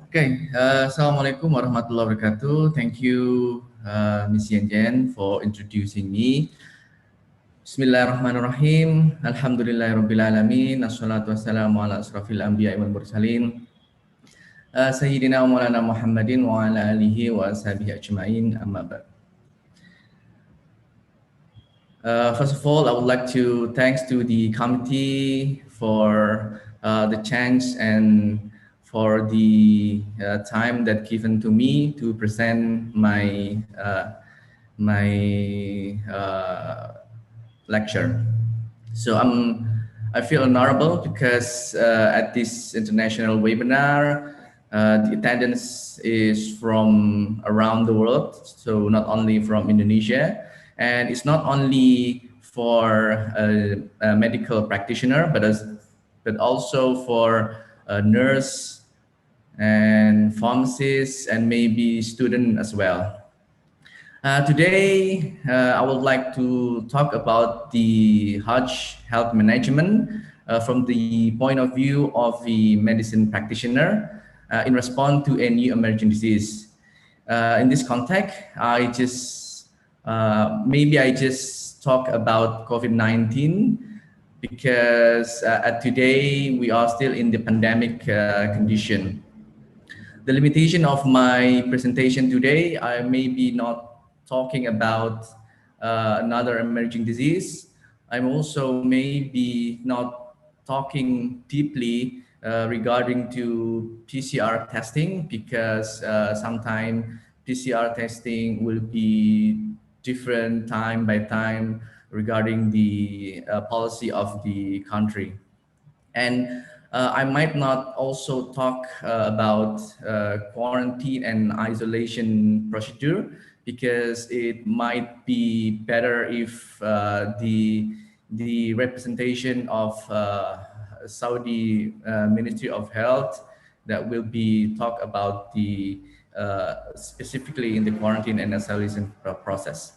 Okay, Assalamualaikum warahmatullahi wabarakatuh. Thank you, Ms. Yen Jen, for introducing me. Bismillahirrahmanirrahim. Alhamdulillahirabbil alamin. Assalatu wassalamu ala asrafil anbiya'i wal mursalin. Sayyidina wa Maulana Muhammadin wa ala alihi wa ashabihi ajma'in. Amma ba'd. First of all, I would like to thanks to the committee for the chance and for the time that given to me to present my lecture. So I feel honorable because at this international webinar, the attendance is from around the world, so not only from Indonesia, and it's not only for a medical practitioner, but also for a nurse and pharmacists and maybe student as well. Today, I would like to talk about the Hajj health management from the point of view of the medicine practitioner in response to a new emerging disease. In this context, maybe I just talk about COVID-19 because at today we are still in the pandemic condition. The limitation of my presentation today, I may be not talking about another emerging disease. I'm also maybe not talking deeply regarding to PCR testing because sometimes PCR testing will be different time by time regarding the policy of the country. And I might not also talk about quarantine and isolation procedure because it might be better if the representation of Saudi Ministry of Health that will be talk about the specifically in the quarantine and isolation process.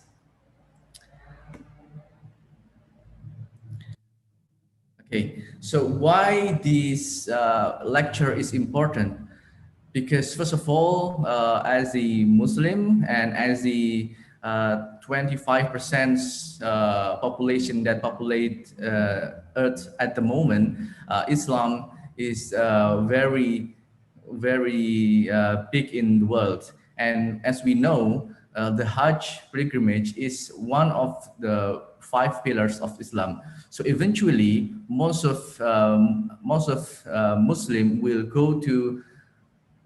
Okay, so why this lecture is important? Because first of all, as a Muslim and as the 25% population that populate Earth at the moment, Islam is very big in the world. And as we know, the Hajj pilgrimage is one of the 5 pillars of Islam. So eventually, most of Muslim will go to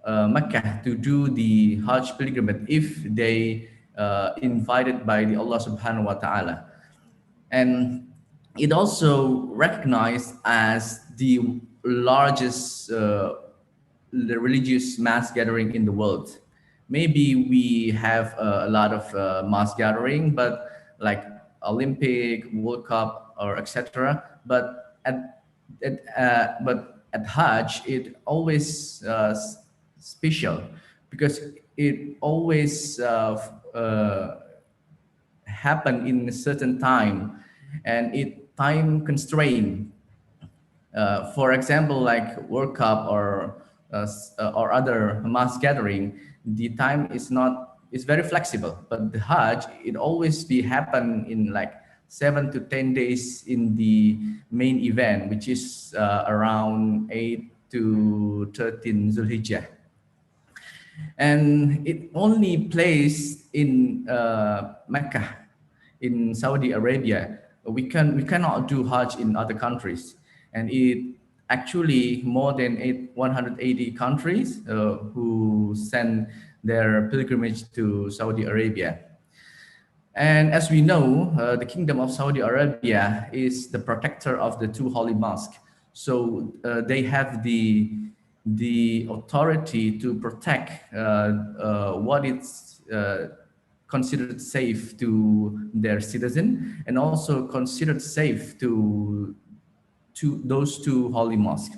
Mecca to do the Hajj pilgrimage if they invited by the Allah Subhanahu wa Taala, and it also recognized as the largest the religious mass gathering in the world. Maybe we have a lot of mass gathering, but like Olympic, World Cup, or etc. But at Hajj, it always special because it always happen in a certain time, and it time constrained. For example, like World Cup or other mass gathering, the time is very flexible. But the Hajj, it always be happen in like 7 to 10 days in the main event, which is around 8 to 13 Zulhijjah. And it only plays in Mecca, in Saudi Arabia. We cannot do Hajj in other countries, and it actually more than 180 countries who send their pilgrimage to Saudi Arabia. And as we know, the Kingdom of Saudi Arabia is the protector of the 2 holy mosques. So they have the authority to protect what is considered safe to their citizen, and also considered safe to those 2 holy mosques.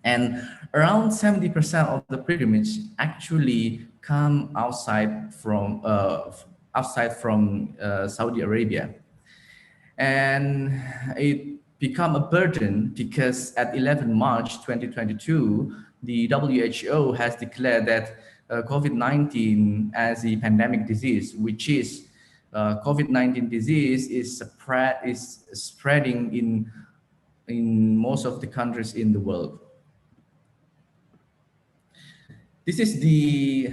And around 70% of the pilgrimage actually come outside from Saudi Arabia. And it become a burden because at 11 March 2022, the WHO has declared that COVID-19 as a pandemic disease, which is COVID-19 disease is spreading in most of the countries in the world. This is the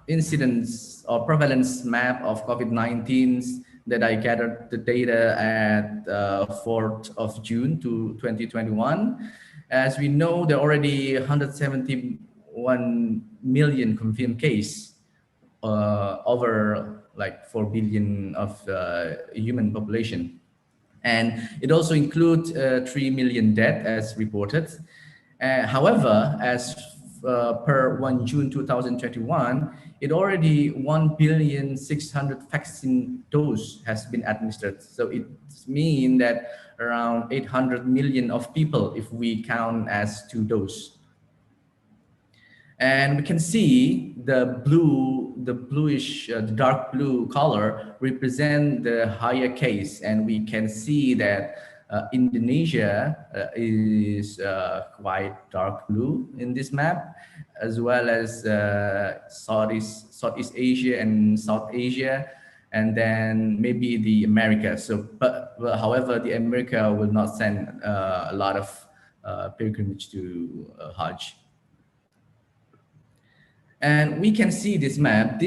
incidence or prevalence map of COVID-19 that I gathered the data at 4th of June to 2021. As we know, there are already 171 million confirmed cases over like 4 billion of human population. And it also includes 3 million deaths as reported. However, as per 1 June 2021, it already 1,600,000,000 vaccine dose has been administered. So it means that around 800 million of people, if we count as 2 doses. And we can see the bluish, the dark blue color represent the higher case. And we can see that Indonesia is quite dark blue in this map, as well as Southeast Asia and South Asia, and then maybe the America. So, but however, the America will not send a lot of pilgrimage to Hajj. And we can see this map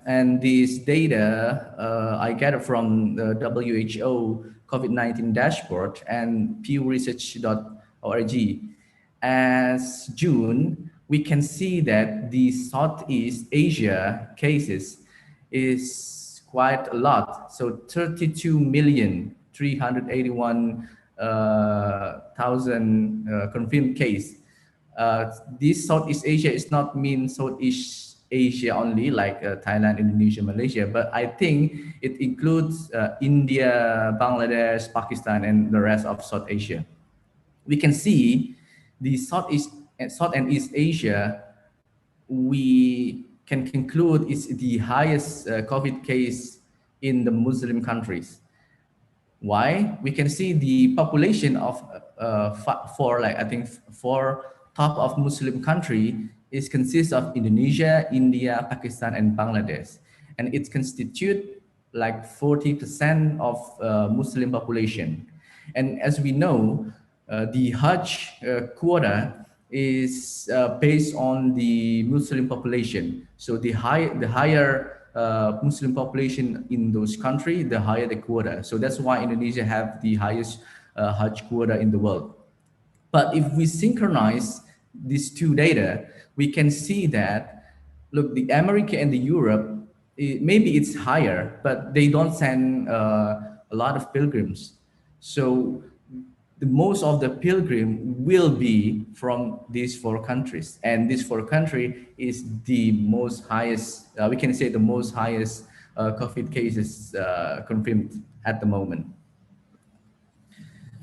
and this data I gathered from the WHO COVID-19 dashboard and pewresearch.org. As June, we can see that the Southeast Asia cases is quite a lot. So 32,381,000 confirmed case. This Southeast Asia is not mean Southeast Asia only, like Thailand, Indonesia, Malaysia, but I think it includes India, Bangladesh, Pakistan, and the rest of South Asia. We can see the South and East Asia, we can conclude is the highest COVID case in the Muslim countries. Why? We can see the population of four top of Muslim country is consists of Indonesia, India, Pakistan, and Bangladesh, and it constitute like 40% of Muslim population. And as we know, the Hajj quota is based on the Muslim population. So the higher Muslim population in those countries, the higher the quota. So that's why Indonesia have the highest Hajj quota in the world. But if we synchronize these two data, we can see that, look, the America and the Europe, maybe it's higher, but they don't send a lot of pilgrims. So the most of the pilgrim will be from these 4 countries. And these 4 countries is the most highest, we can say the most highest COVID cases confirmed at the moment.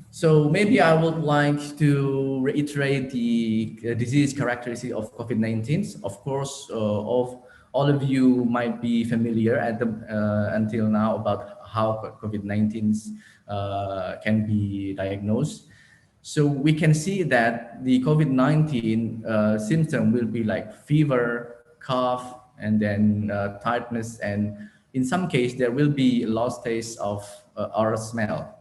So maybe I would like to reiterate the disease characteristic of COVID-19. Of course, all of you might be familiar until now about how COVID-19 can be diagnosed. So we can see that the COVID-19 symptom will be like fever, cough, and then tiredness, and in some case there will be lost taste of or smell.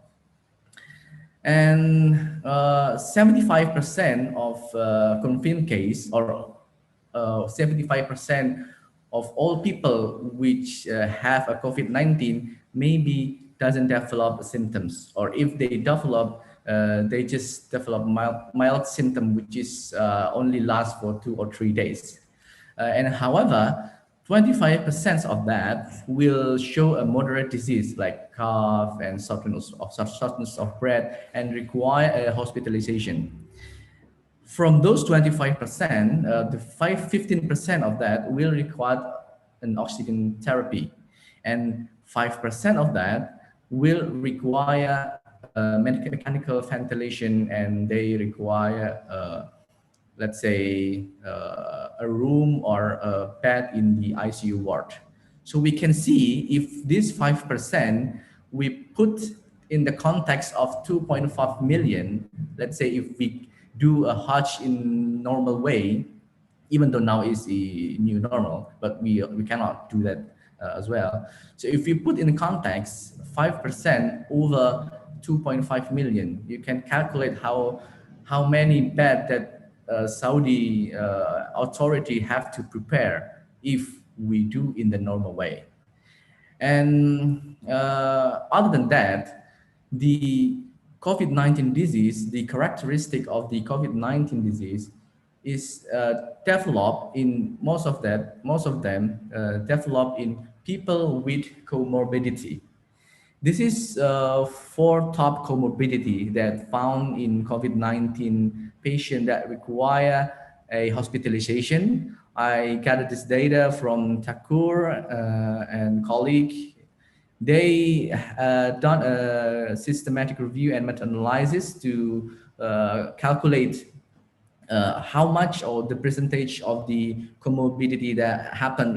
And 75% of confirmed case, or 75% of all people which have a COVID-19 maybe doesn't develop symptoms, or if they develop, they just develop mild symptom, which is only lasts for 2 or 3 days. And however, 25% of that will show a moderate disease like cough and shortness of breath and require a hospitalization. From those 25%, the 15% of that will require an oxygen therapy, and 5% of that will require mechanical ventilation, and they require let's say a room or a bed in the ICU ward. So we can see if this 5% we put in the context of 2.5 million, let's say if we do a Hajj in normal way, even though now is a new normal, but we cannot do that as well. So if you put in context, 5% over 2.5 million, you can calculate how many bed that Saudi authority have to prepare if we do in the normal way. And other than that, the COVID-19 disease, the characteristic of the COVID-19 disease is developed in most of them develop in people with comorbidity. This is four top comorbidity that found in COVID-19 patient that require a hospitalization. I gathered this data from Thakur and colleague. They done a systematic review and meta-analysis to calculate how much or the percentage of the comorbidity that happen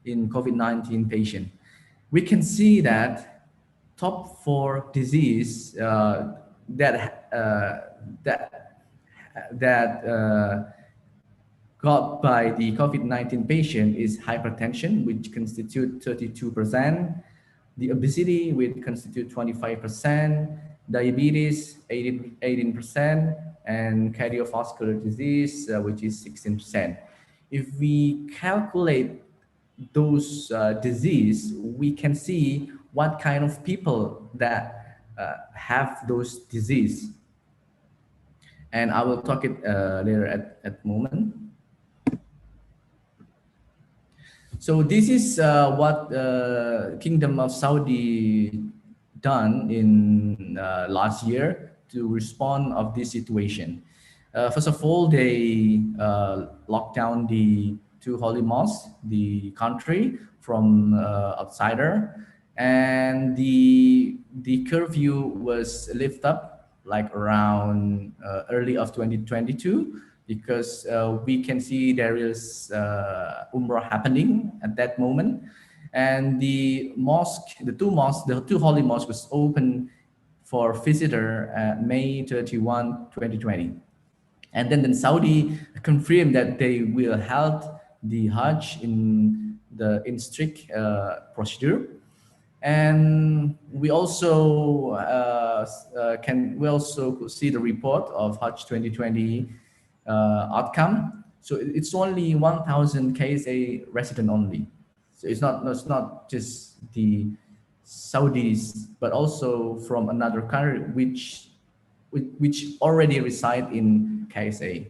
in COVID-19 patient. We can see that top four disease that got by the COVID-19 patient is hypertension, which constitute 32%, the obesity, which constitute 25%, diabetes, 18%, and cardiovascular disease, which is 16%. If we calculate those disease, we can see what kind of people that have those disease. And I will talk it later at moment. So this is what Kingdom of Saudi done in last year to respond of this situation. First of all, they locked down the two holy mosques, the country from outsider, and the curfew was lifted up like around early of 2022, because we can see there is Umrah happening at that moment, and the two holy mosques was open for visitor at May 31, 2020. And then Saudi confirmed that they will hold the Hajj in strict procedure. And we also could see the report of Hajj 2020 outcome. So it's only 1,000 KSA resident only. So it's not just the Saudis, but also from another country which already reside in KSA.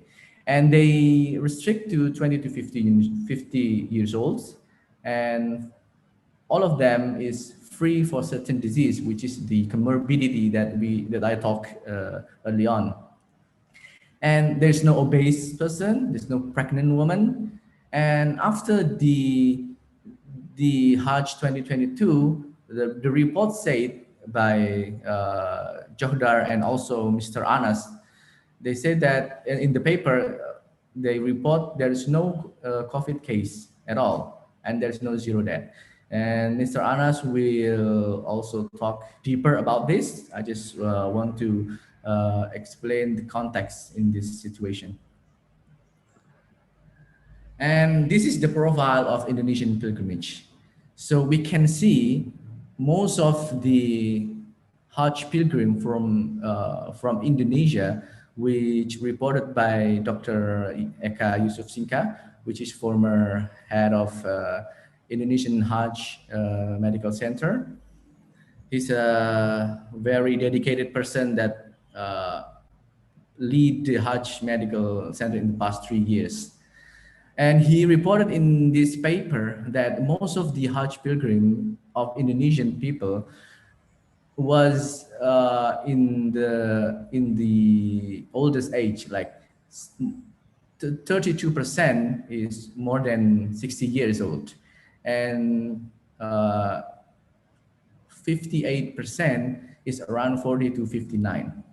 And they restrict to 20 to 50 years old. And all of them is free for certain disease, which is the comorbidity that I talked early on. And there's no obese person, there's no pregnant woman. And after the Hajj 2022, the report said by Johdar and also Mr. Anas, they said that in the paper, they report there is no COVID case at all, and there's no zero death. And Mr. Anas will also talk deeper about this. I just want to explain the context in this situation. And this is the profile of Indonesian pilgrimage. So we can see most of the Hajj pilgrim from Indonesia, which reported by Dr. Eka Yusuf Singka, which is former head of Indonesian Hajj Medical Center. He's a very dedicated person that lead the Hajj Medical Center in the past 3 years. And he reported in this paper that most of the Hajj pilgrim of Indonesian people was in the oldest age, like 32% is more than 60 years old, and 58% is around 40 to 59.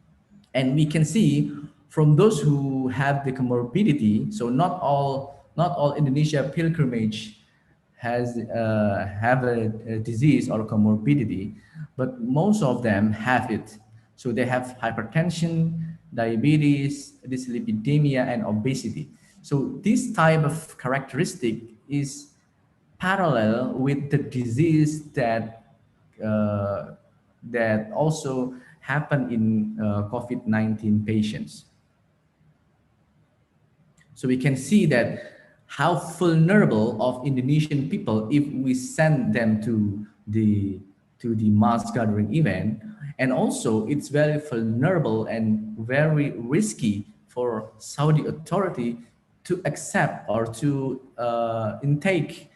And we can see from those who have the comorbidity, so not all Indonesia pilgrimage have a disease or comorbidity, but most of them have it. So they have hypertension, diabetes, dyslipidemia, and obesity. So this type of characteristic is parallel with the disease uh, that also happen in COVID-19 patients. So we can see that how vulnerable of Indonesian people if we send them to the mass gathering event, and also it's very vulnerable and very risky for Saudi authority to accept or to intake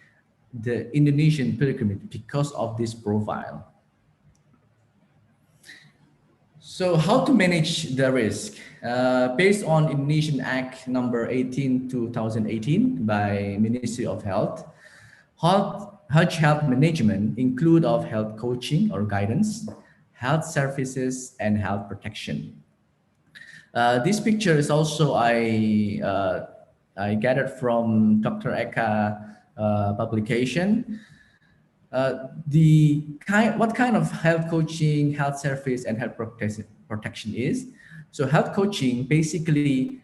the Indonesian pilgrimage because of this profile. So how to manage the risk? Based on Indonesian Act number 18 2018 by Ministry of Health, Hajj health management include of health coaching or guidance, health services, and health protection. This picture is also I gathered from Dr. Eka publication. What kind of health coaching, health service, and health protection is. So health coaching basically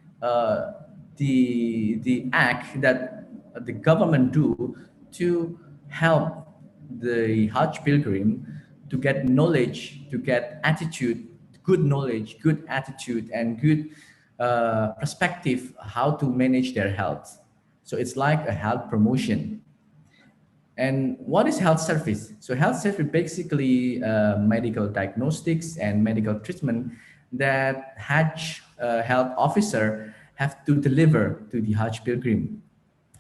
the act that the government do to help the Hajj pilgrim to get knowledge, to get attitude, good knowledge, good attitude, and good perspective how to manage their health. So it's like a health promotion. And what is health service? So health service basically medical diagnostics and medical treatment that Hajj health officer have to deliver to the Hajj pilgrim.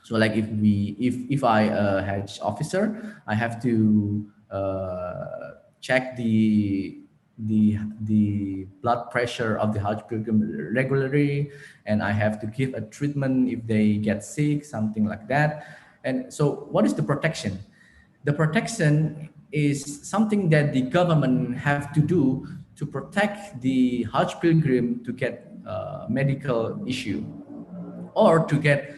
So like if I Hajj officer, I have to check the blood pressure of the Hajj pilgrim regularly, and I have to give a treatment if they get sick, something like that. And so what is the protection? The protection is something that the government have to do to protect the Hajj pilgrim to get medical issue, or to get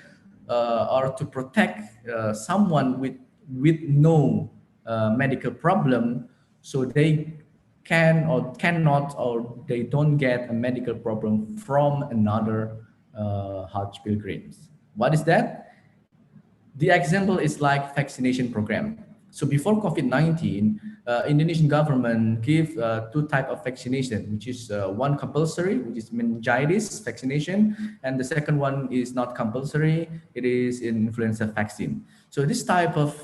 or to protect someone with no medical problem, so they can or cannot or they don't get a medical problem from another Hajj pilgrims. What is that? The example is like vaccination program. So before COVID-19, Indonesian government give two type of vaccination, which is one compulsory, which is meningitis vaccination, and the second one is not compulsory. It is influenza vaccine. So this type of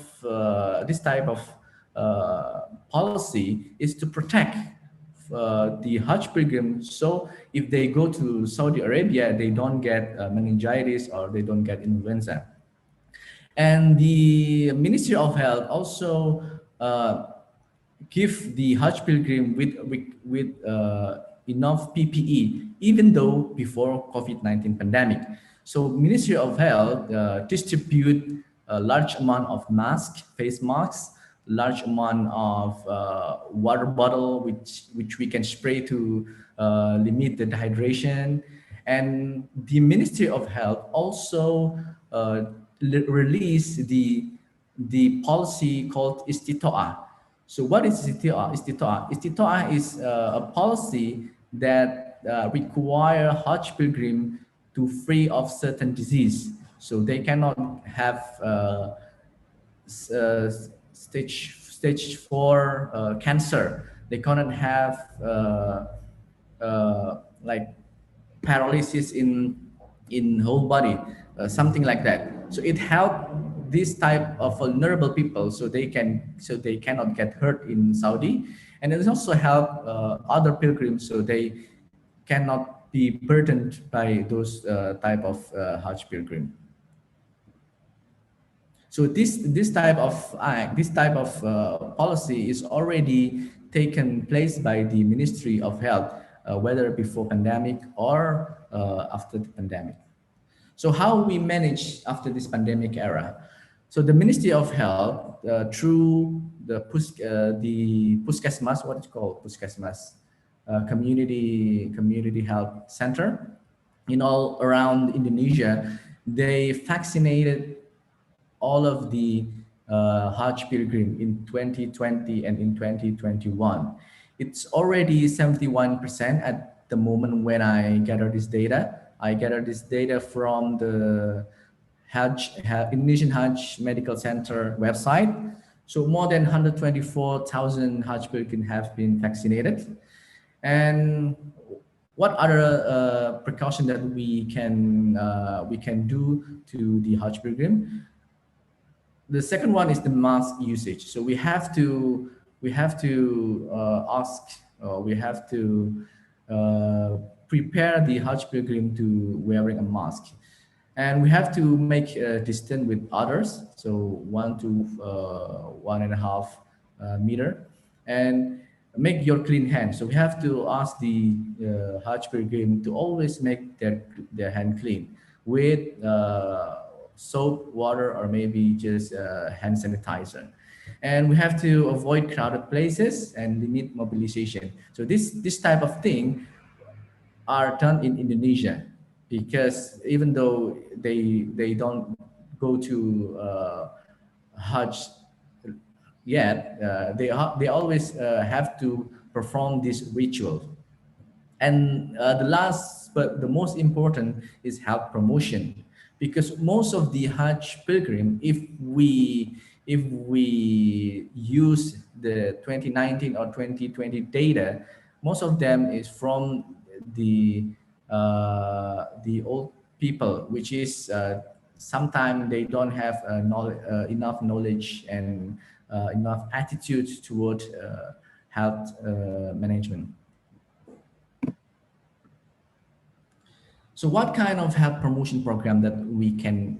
policy is to protect the Hajj pilgrim. So if they go to Saudi Arabia, they don't get meningitis or they don't get influenza. And the Ministry of Health also give the Hajj pilgrim with enough PPE, even though before COVID-19 pandemic. So Ministry of Health distribute a large amount of masks, face masks, large amount of water bottle, which we can spray to limit the dehydration. And the Ministry of Health also release the policy called istitoah. So what is istitoah? Istitoah is a policy that require Hajj pilgrim to free of certain disease. So they cannot have stage 4 cancer. They cannot have like paralysis in whole body, something like that. So it helped this type of vulnerable people, so they cannot get hurt in Saudi, and it also help other pilgrims, so they cannot be burdened by those type of Hajj pilgrim. So this type of policy is already taken place by the Ministry of Health, whether before pandemic or after the pandemic. So how we manage after this pandemic era? So the Ministry of Health, through the Puskesmas, what is called Puskesmas, community health center, in all around Indonesia, they vaccinated all of the Hajj pilgrim in 2020 and in 2021. It's already 71% the moment when I gather this data. I gather this data from the Indonesian Hajj Medical Center website. So more than 124,000 Hajj pilgrims have been vaccinated. And what other precaution that we can do to the Hajj pilgrim? The second one is the mask usage. So we have to prepare the Hajj pilgrim to wearing a mask, and we have to make a distance with others. So 1 to 1.5 meter, and make your clean hands. So we have to ask the Hajj pilgrim to always make their hand clean with soap, water, or maybe just hand sanitizer. And we have to avoid crowded places and limit mobilization. So this type of thing are done in Indonesia, because even though they don't go to Hajj yet, they always have to perform this ritual. And the last, but the most important, is health promotion, because most of the Hajj pilgrim, if we use the 2019 or 2020 data, most of them is from the old people, which is sometimes they don't have enough knowledge and enough attitude toward health management. So what kind of health promotion program that we can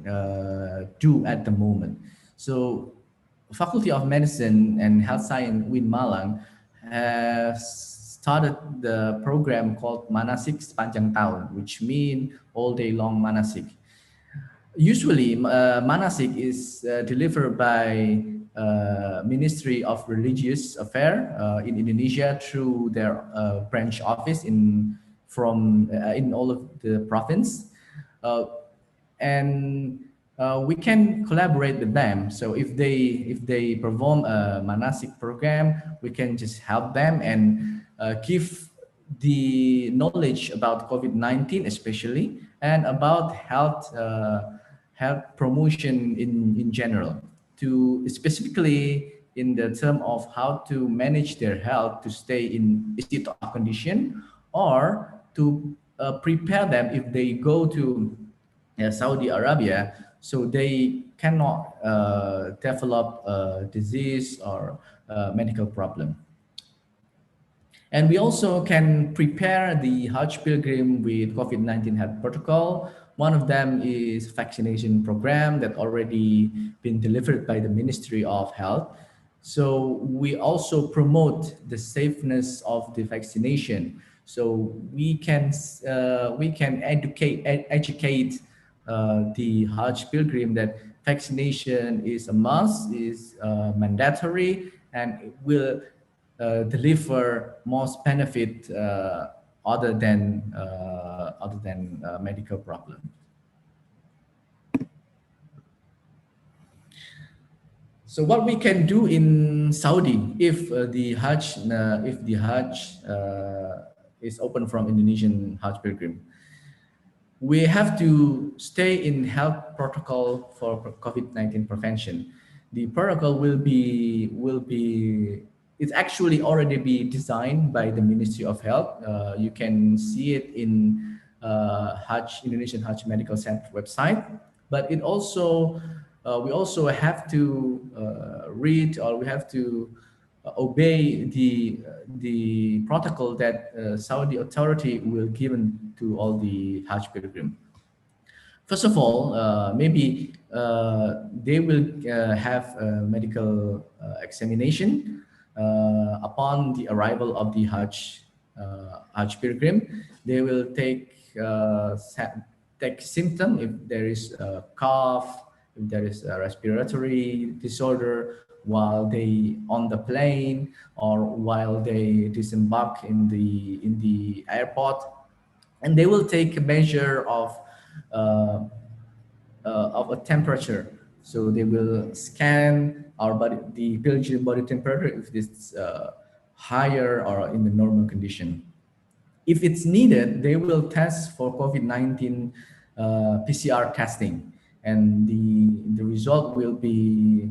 do at the moment? So Faculty of Medicine and Health Science in Malang has started the program called Manasik Sepanjang Tahun, which means all day long manasik. Usually, manasik is delivered by Ministry of Religious Affairs in Indonesia through their branch office in all of the province, and we can collaborate with them. So if they perform a manasik program, we can just help them and give the knowledge about COVID-19 especially, and about health promotion in general, to specifically in the term of how to manage their health to stay in istitoah condition, or to prepare them if they go to Saudi Arabia, so they cannot develop a disease or a medical problem. And we also can prepare the Hajj pilgrim with COVID-19 health protocol. One of them is vaccination program that already been delivered by the Ministry of Health. So we also promote the safeness of the vaccination. So we can educate the Hajj pilgrim that vaccination is a must, is mandatory, and it will deliver most benefit other than medical problem. So what we can do in Saudi if the Hajj is open from Indonesian Hajj pilgrim, we have to stay in health protocol for COVID-19 prevention. The protocol it's actually already be designed by the Ministry of Health. You can see it in Indonesian Hajj Medical Center website. But it also we also have to read, or we have to obey the protocol that Saudi authority will given to all the Hajj pilgrim. First of all, maybe they will have a medical examination upon the arrival of the Hajj pilgrim. They will take symptom if there is a cough, if there is a respiratory disorder while they on the plane, or while they disembark in the airport, and they will take a measure of a temperature. So they will scan our body, the pilgrim body temperature, if it's higher or in the normal condition. If it's needed, they will test for COVID-19 PCR testing, and the result will be,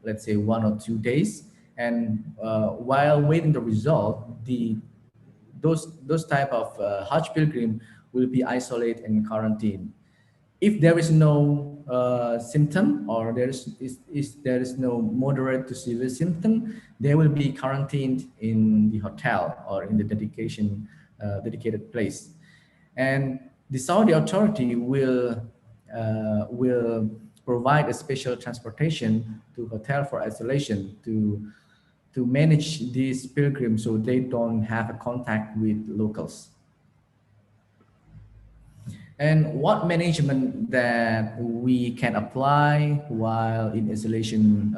let's say, 1 or 2 days. And while waiting the result, those type of Hajj pilgrim will be isolated and quarantined. If there is no symptom, or there is no moderate to severe symptom, they will be quarantined in the hotel or in the dedicated place. And the Saudi authority will provide a special transportation to hotel for isolation to manage these pilgrims so they don't have a contact with locals. And what management that we can apply while in isolation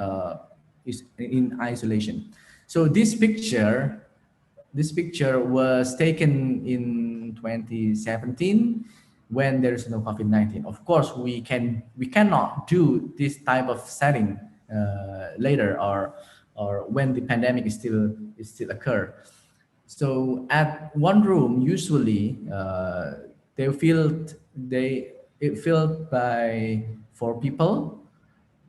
is in isolation. So this picture was taken in 2017 when there is no COVID-19. Of course, we cannot do this type of setting later, or when the pandemic is still occur. So at one room, usually it filled by 4 people,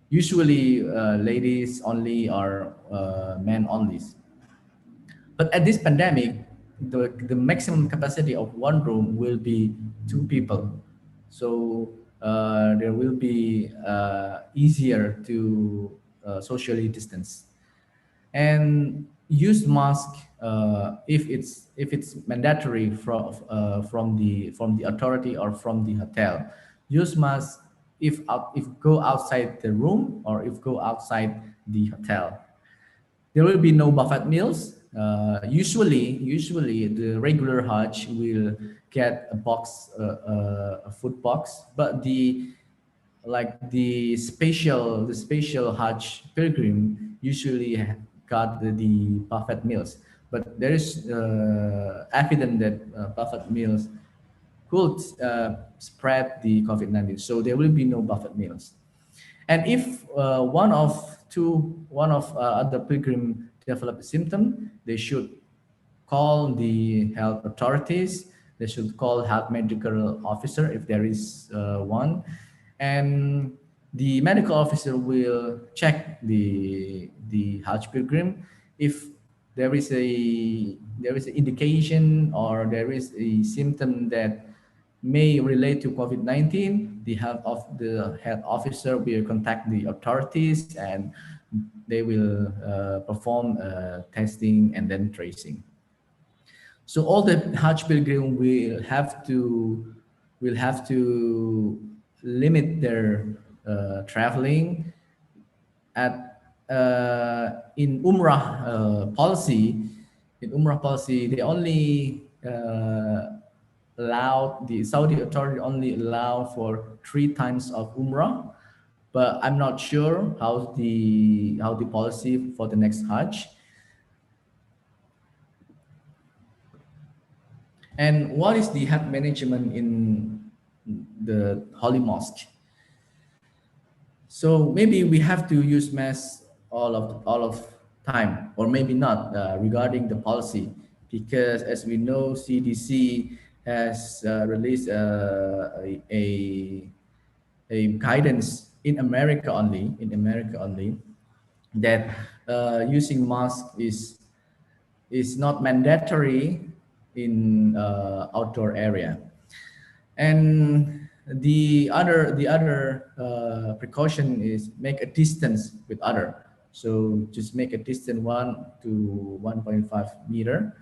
usually ladies only or men only. But at this pandemic, the maximum capacity of one room will be 2 people. So there will be easier to socially distance. And use mask if it's mandatory from the authority or from the hotel. Use mask if go outside the room or if go outside the hotel. There will be no buffet meals. Usually the regular Hajj will get a box, a food box, but the special Hajj pilgrim usually got the buffet meals. But there is evidence that buffet meals could spread the COVID-19, so there will be no buffet meals. And if one of other pilgrim develop a symptom, they should call the health authorities. They should call health medical officer if there is one, and the medical officer will check the Hajj pilgrim. If there is an indication or there is a symptom that may relate to COVID-19, the health officer will contact the authorities, and they will perform testing and then tracing. So all the Hajj pilgrim will have to limit their traveling. In Umrah policy, they only the Saudi authority only allow for 3 times of Umrah, but I'm not sure how the policy for the next Hajj. And what is the Hajj management in the Holy Mosque? So maybe we have to use mask all of time, or maybe not regarding the policy, because as we know, CDC has released a guidance in America only, that using mask is not mandatory in outdoor area. And the other precaution is make a distance with other. So just make a distance 1 to 1.5 meter.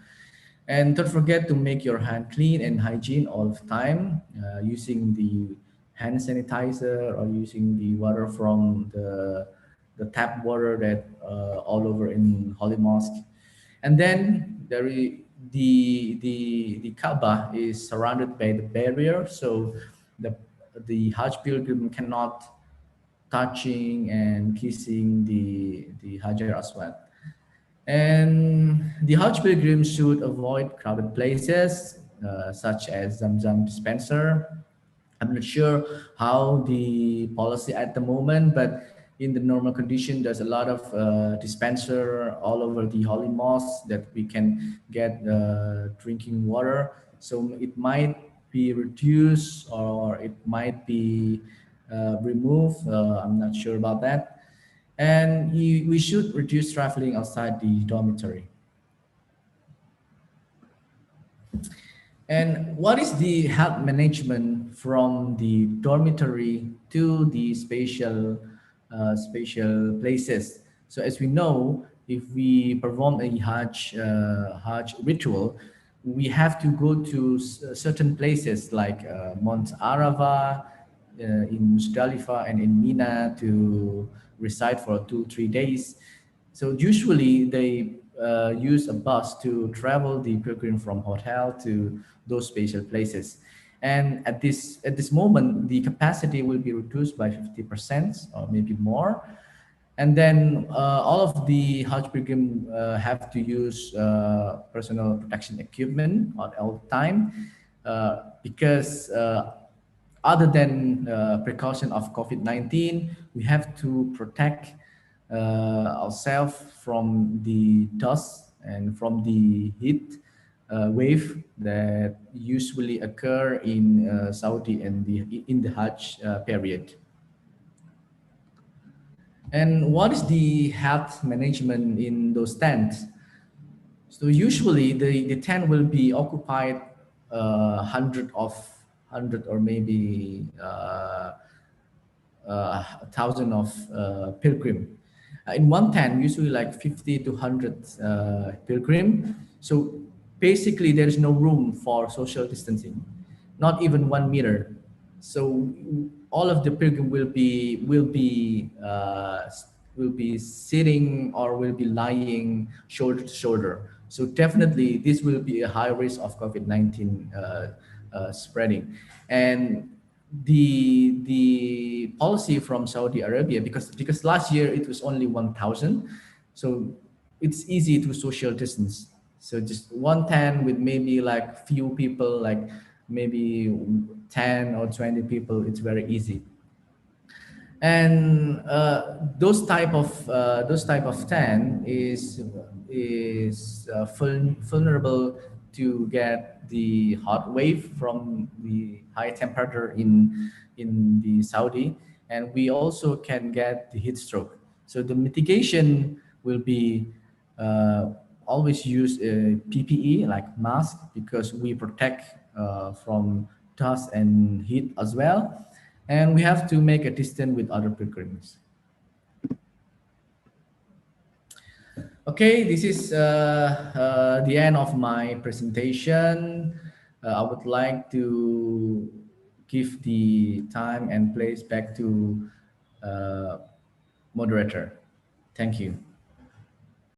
And don't forget to make your hand clean and hygiene all the time, using the hand sanitizer or using the water from the tap water that all over in Holy Mosque. And then the Kaaba is surrounded by the barrier, so the Hajj pilgrim cannot touching and kissing the Hajar Aswad. And the Hajj pilgrims should avoid crowded places such as Zamzam dispenser. I'm not sure how the policy at the moment, but in the normal condition, there's a lot of dispenser all over the Holy Mosque that we can get drinking water. So it might be reduced or it might be removed. I'm not sure about that. And we should reduce traveling outside the dormitory. And what is the health management from the dormitory to the spatial places? So as we know, if we perform a Hajj ritual, we have to go to certain places like Mount Arafa, in Musdalifah and in Mina to reside for 2 3 days. So usually they use a bus to travel the pilgrim from hotel to those special places. And at this moment, the capacity will be reduced by 50% or maybe more. And then all of the Hajj pilgrim have to use personal protection equipment at all time because other than precaution of COVID-19, we have to protect ourselves from the dust and from the heat wave that usually occur in Saudi and in the Hajj period. And what is the health management in those tents? So usually the tent will be occupied hundred or maybe a thousand of pilgrim. In one tent, usually like 50 to 100 pilgrim. So basically, there is no room for social distancing, not even 1 meter. So all of the pilgrim will be sitting or will be lying shoulder to shoulder. So definitely, this will be a high risk of COVID-19 spreading. And the policy from Saudi Arabia, because last year it was only 1,000, so it's easy to social distance. So just one tent with maybe like few people, like maybe 10 or 20 people, it's very easy. And those type of tent is vulnerable to get the hot wave from the high temperature in the Saudi, and we also can get the heat stroke. So the mitigation will be uh, always use a PPE like mask because we protect from dust and heat as well, and we have to make a distance with other pilgrims. Okay, this is the end of my presentation. I would like to give the time and place back to uh, moderator. Thank you.